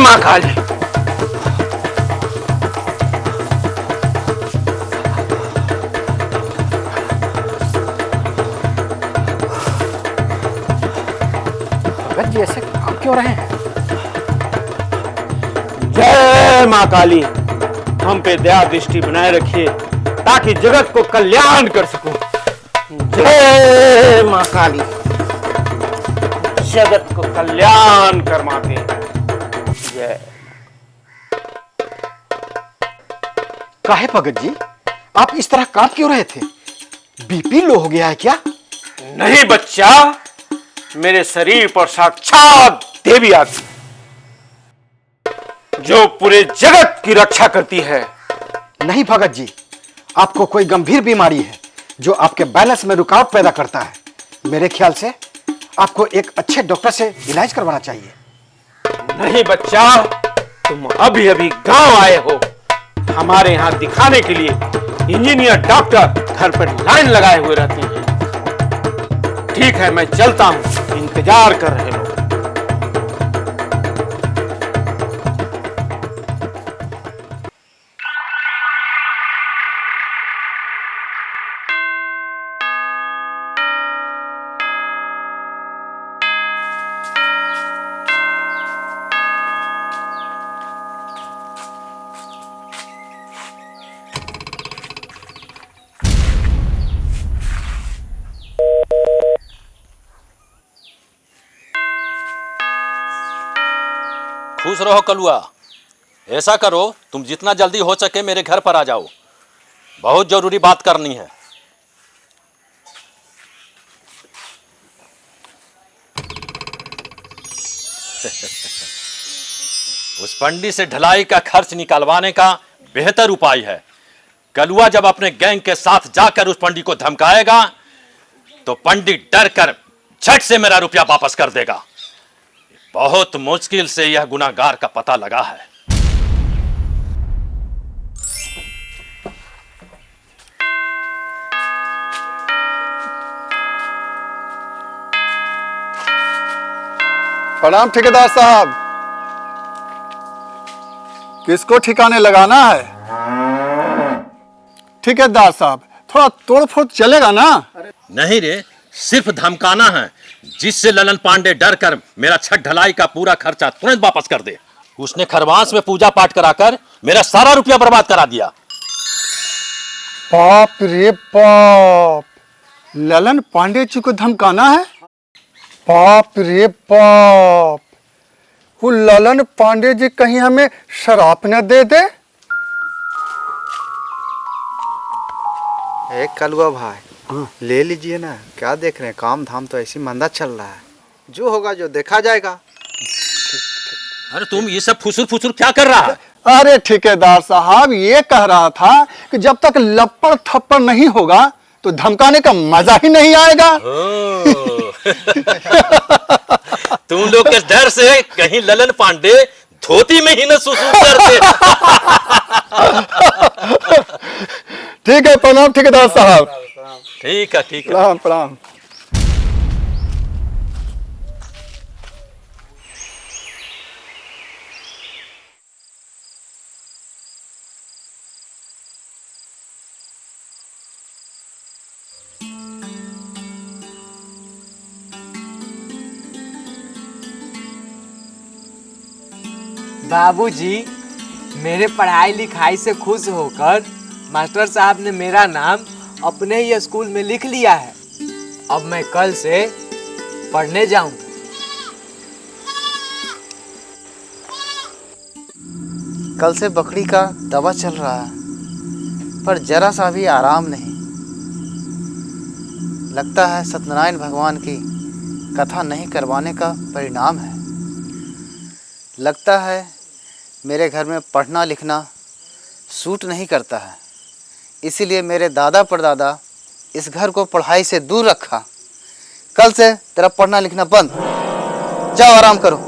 मां काली। भगत जी ऐसे काम क्यों रहे हैं? जय मां काली, हम पे दया दृष्टि बनाए रखिए ताकि जगत को कल्याण कर सकूं। जय मां काली। जगत को कल्याण कर माते। जय। काहे भगत जी, आप इस तरह कांप क्यों रहे थे? बीपी लो हो गया है क्या? नहीं बच्चा, मेरे शरीर पर साक्षात देवी आ गई जो पूरे जगत की रक्षा करती है। नहीं भगत जी, आपको कोई गंभीर बीमारी है जो आपके बैलेंस में रुकावट पैदा करता है। मेरे ख्याल से आपको एक अच्छे डॉक्टर से इलाज करवाना चाहिए। नहीं बच्चा, तुम अभी अभी गांव आए हो। हमारे यहाँ दिखाने के लिए इंजीनियर डॉक्टर घर पर लाइन लगाए हुए रहते हैं। ठीक है, मैं चलता हूं, इंतजार कर रहे लोग। खुश रहो कलुआ। ऐसा करो, तुम जितना जल्दी हो सके मेरे घर पर आ जाओ, बहुत जरूरी बात करनी है। उस पंडित से ढलाई का खर्च निकालवाने का बेहतर उपाय है। कलुआ जब अपने गैंग के साथ जाकर उस पंडित को धमकाएगा तो पंडित डर कर झट से मेरा रुपया वापस कर देगा। बहुत मुश्किल से यह गुनाहगार का पता लगा है। प्रणाम ठेकेदार साहब। किसको ठिकाने लगाना है? ठेकेदार साहब, थोड़ा तोड़ फोड़ चलेगा ना? नहीं रे, सिर्फ धमकाना है, जिससे ललन पांडे डर कर मेरा छत ढलाई का पूरा खर्चा तुरंत वापस कर दे। उसने खरवास में पूजा पाठ कराकर मेरा सारा रुपया बर्बाद करा दिया। बाप रे बाप, ललन पांडे जी को धमकाना है? बाप रे बाप, वो ललन पांडे जी कहीं हमें शराब न दे दे? एक कलुआ भाई, ले लीजिए ना, क्या देख रहे हैं? काम धाम तो ऐसी मंदा चल रहा है, जो होगा जो देखा जाएगा। अरे तुम ये सब फुसुर फुसुर क्या कर रहा है? अरे ठेकेदार साहब, ये कह रहा था कि जब तक लप्पड़ थप्पड़ नहीं होगा तो धमकाने का मजा ही नहीं आएगा। तुम लोग के डर से कहीं ललन पांडे धोती में ही न सुसु कर दे। ठीक है, प्रणाम ठेकेदार साहब। ठीक है, ठीक है। प्रणाम प्रणाम। बाबूजी, मेरे पढ़ाई लिखाई से खुश होकर मास्टर साहब ने मेरा नाम अपने ही स्कूल में लिख लिया है। अब मैं कल से पढ़ने जाऊंगा। कल से बकरी का दवा चल रहा है, पर जरा सा भी आराम नहीं। लगता है सत्यनारायण भगवान की कथा नहीं करवाने का परिणाम है। लगता है मेरे घर में पढ़ना लिखना सूट नहीं करता है, इसीलिए मेरे दादा परदादा इस घर को पढ़ाई से दूर रखा। कल से तेरा पढ़ना लिखना बंद। जाओ आराम करो।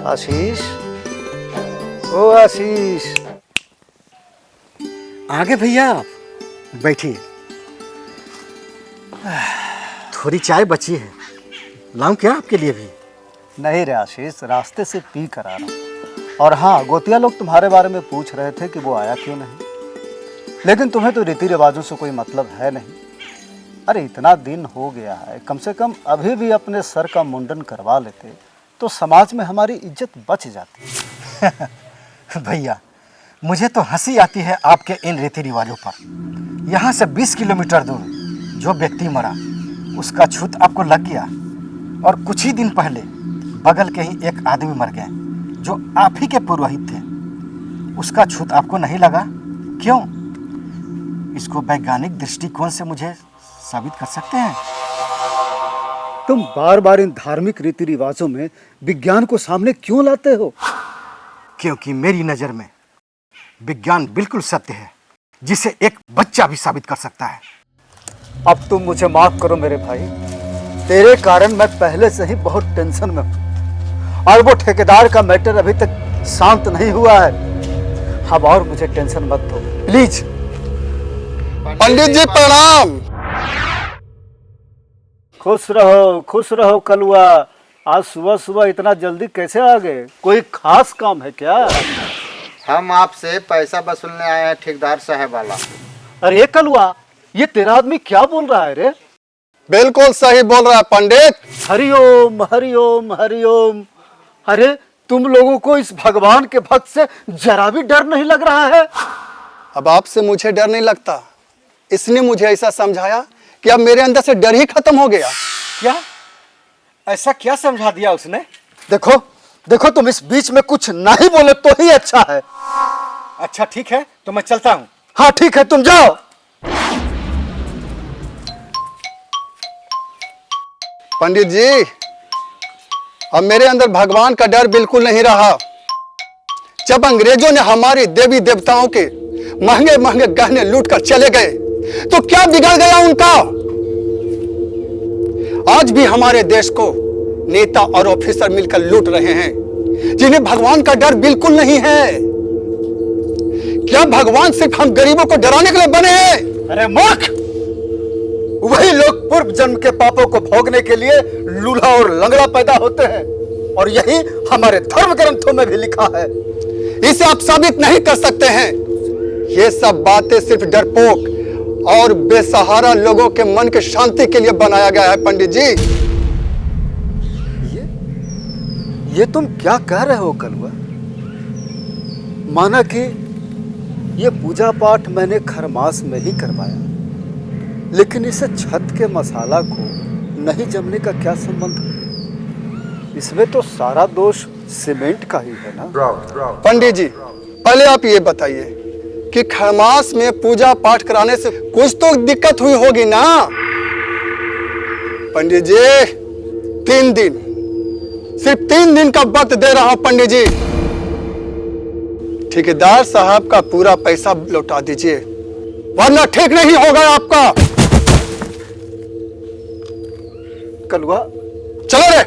आशीष, ओ आशीष, आ गए भैया आप? बैठिए। थोड़ी चाय बची है, लाऊं क्या आपके लिए भी? नहीं रे आशीष, रास्ते से पी कर आ रहा हूँ। और हाँ, गोतिया लोग तुम्हारे बारे में पूछ रहे थे कि वो आया क्यों नहीं, लेकिन तुम्हें तो रीति रिवाजों से कोई मतलब है नहीं। अरे इतना दिन हो गया है, कम से कम अभी भी अपने सर का मुंडन करवा लेते तो समाज में हमारी इज्जत बच जाती। भैया, मुझे तो हंसी आती है आपके इन रीति रिवाजों पर। यहाँ से 20 किलोमीटर दूर जो व्यक्ति मरा उसका छूत आपको लग गया, और कुछ ही दिन पहले बगल के ही एक आदमी मर गए जो आप ही के पुरोहित थे, उसका छूत आपको नहीं लगा। क्यों? इसको वैज्ञानिक दृष्टिकोण से मुझे साबित कर सकते हैं? तुम बार बार इन धार्मिक रीति रिवाजों में विज्ञान को सामने क्यों लाते हो? क्योंकि मेरी नज़र में विज्ञान बिल्कुल सत्य है, जिसे एक बच्चा भी साबित कर सकता है। अब तुम मुझे माफ करो मेरे भाई, तेरे कारण मैं पहले से ही बहुत टेंशन में हूँ, और वो ठेकेदार का मैटर अभी तक शांत नहीं हुआ है। अब और मुझे टेंशन मत दो प्लीज। पंडित जी प्रणाम। खुश रहो कलुआ। आज सुबह सुबह इतना जल्दी कैसे आ गए? कोई खास काम है क्या? हम आपसे पैसा वसूलने आए हैं, ठेकेदार साहब वाला। अरे कलुआ, ये तेरा आदमी क्या बोल रहा है रे? बिल्कुल सही बोल रहा है पंडित। हरिओम हरिओम हरिओम। अरे तुम लोगों को इस भगवान के भक्त से जरा भी डर नहीं लग रहा है? अब आपसे मुझे डर नहीं लगता, इसने मुझे ऐसा समझाया कि अब मेरे अंदर से डर ही खत्म हो गया। क्या? ऐसा क्या समझा दिया उसने? देखो तुम इस बीच में कुछ नहीं बोले तो ही अच्छा है। अच्छा ठीक है, तो मैं चलता हूँ। हाँ ठीक है, तुम जाओ। पंडित जी, अब मेरे अंदर भगवान का डर बिल्कुल नहीं रहा। जब अंग्रेजों ने हमारी देवी देवताओं के महंगे महंगे गहने लूट कर चले गए तो क्या बिगड़ गया उनका? आज भी हमारे देश को नेता और ऑफिसर मिलकर लूट रहे हैं, जिन्हें भगवान का डर बिल्कुल नहीं है। क्या भगवान सिर्फ हम गरीबों को डराने के लिए बने हैं? अरे मूर्ख! वही लोग पूर्व जन्म के पापों को भोगने के लिए लूल्हा और लंगड़ा पैदा होते हैं, और यही हमारे धर्म ग्रंथों में भी लिखा है। इसे आप साबित नहीं कर सकते हैं। ये सब बातें सिर्फ डरपोक और बेसहारा लोगों के मन की शांति के लिए बनाया गया है पंडित जी। ये तुम क्या कह रहे हो कलुआ? माना कि ये पूजा पाठ मैंने खरमास में ही करवाया, लेकिन इसे छत के मसाला को नहीं जमने का क्या संबंध? इसमें तो सारा दोष सीमेंट का ही है ना? पंडित जी, पहले आप ये बताइए कि खरमास में पूजा पाठ कराने से कुछ तो दिक्कत हुई होगी ना? पंडित जी, 3 दिन, सिर्फ 3 दिन का वक्त दे रहा हूं पंडित जी। ठेकेदार साहब का पूरा पैसा लौटा दीजिए, वरना ठीक नहीं होगा आपका। कलुआ, चलो रे।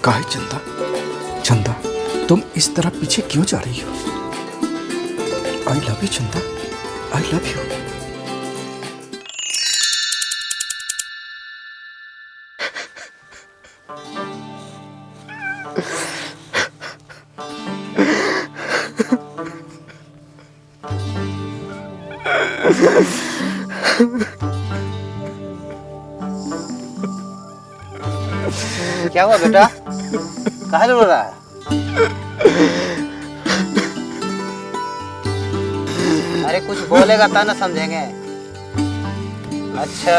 काहे चंदा, तुम इस तरह पीछे क्यों जा रही हो? आई लव यू चंदा, आई लव यू। क्या हुआ बेटा, काहे रो रहा है? अरे कुछ बोलेगा तो ना समझेंगे। अच्छा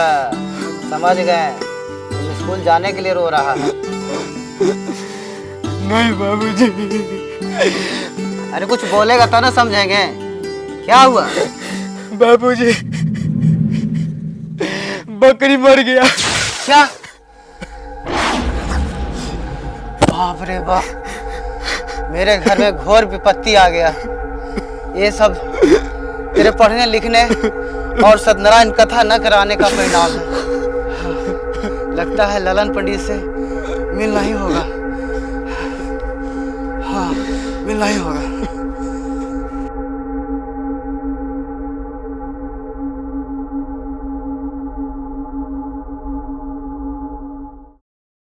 समझ गए, तुम स्कूल जाने के लिए रो रहा है। नहीं बाबूजी। अरे कुछ बोलेगा तो ना समझेंगे। क्या हुआ? बाबूजी, बकरी मर गया। क्या? बाप रे बाप, मेरे घर में घोर विपत्ति आ गया। ये सब तेरे पढ़ने लिखने और सत्यनारायण कथा न कराने का परिणाम है। लगता है ललन पंडित से मिलना ही होगा। हाँ, मिलना ही होगा।